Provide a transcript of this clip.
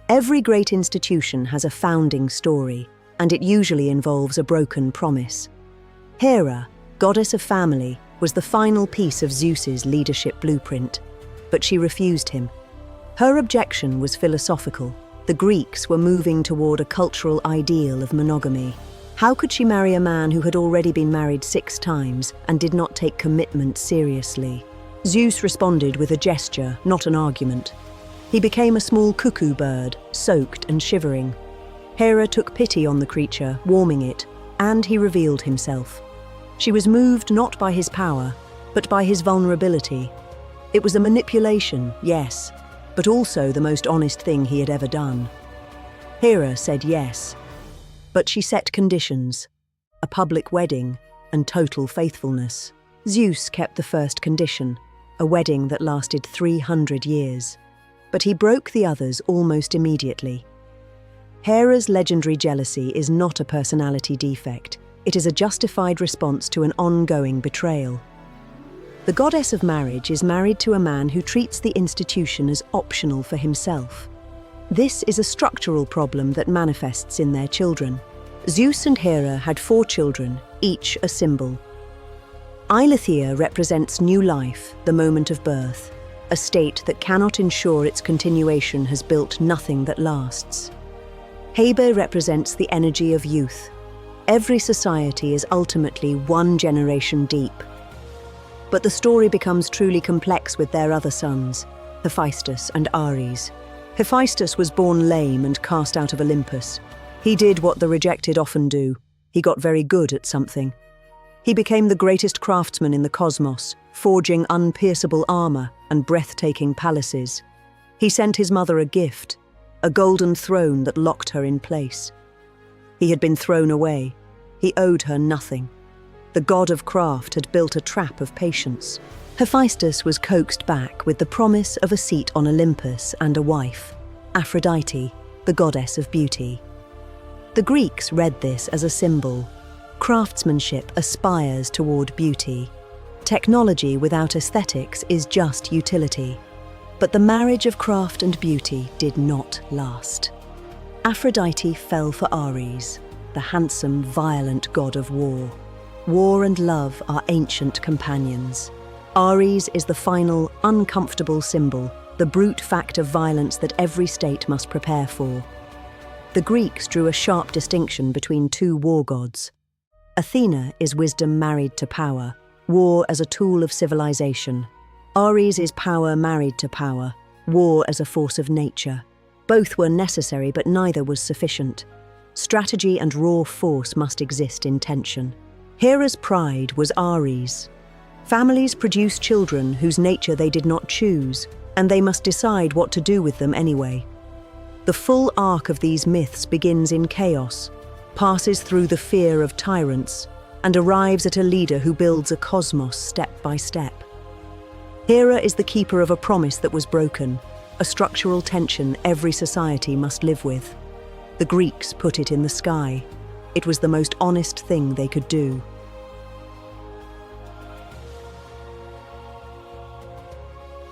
Every great institution has a founding story, and it usually involves a broken promise. Hera, goddess of family, was the final piece of Zeus's leadership blueprint, but she refused him. Her objection was philosophical. The Greeks were moving toward a cultural ideal of monogamy. How could she marry a man who had already been married 6 times and did not take commitment seriously? Zeus responded with a gesture, not an argument. He became a small cuckoo bird, soaked and shivering. Hera took pity on the creature, warming it, and he revealed himself. She was moved not by his power, but by his vulnerability. It was a manipulation, yes, but also the most honest thing he had ever done. Hera said yes, but she set conditions: a public wedding and total faithfulness. Zeus kept the first condition, a wedding that lasted 300 years. But he broke the others almost immediately. Hera's legendary jealousy is not a personality defect. It is a justified response to an ongoing betrayal. The goddess of marriage is married to a man who treats the institution as optional for himself. This is a structural problem that manifests in their children. Zeus and Hera had 4 children, each a symbol. Eileithyia represents new life, the moment of birth. A state that cannot ensure its continuation has built nothing that lasts. Hebe represents the energy of youth. Every society is ultimately 1 generation deep. But the story becomes truly complex with their other sons, Hephaestus and Ares. Hephaestus was born lame and cast out of Olympus. He did what the rejected often do. He got very good at something. He became the greatest craftsman in the cosmos, forging unpierceable armor and breathtaking palaces. He sent his mother a gift, a golden throne that locked her in place. He had been thrown away. He owed her nothing. The god of craft had built a trap of patience. Hephaestus was coaxed back with the promise of a seat on Olympus and a wife, Aphrodite, the goddess of beauty. The Greeks read this as a symbol. Craftsmanship aspires toward beauty. Technology without aesthetics is just utility. But the marriage of craft and beauty did not last. Aphrodite fell for Ares, the handsome, violent god of war. War and love are ancient companions. Ares is the final, uncomfortable symbol, the brute fact of violence that every state must prepare for. The Greeks drew a sharp distinction between 2 war gods. Athena is wisdom married to power, war as a tool of civilization. Ares is power married to power, war as a force of nature. Both were necessary, but neither was sufficient. Strategy and raw force must exist in tension. Hera's pride was Ares. Families produce children whose nature they did not choose, and they must decide what to do with them anyway. The full arc of these myths begins in chaos, passes through the fear of tyrants, and arrives at a leader who builds a cosmos step by step. Hera is the keeper of a promise that was broken, a structural tension every society must live with. The Greeks put it in the sky. It was the most honest thing they could do.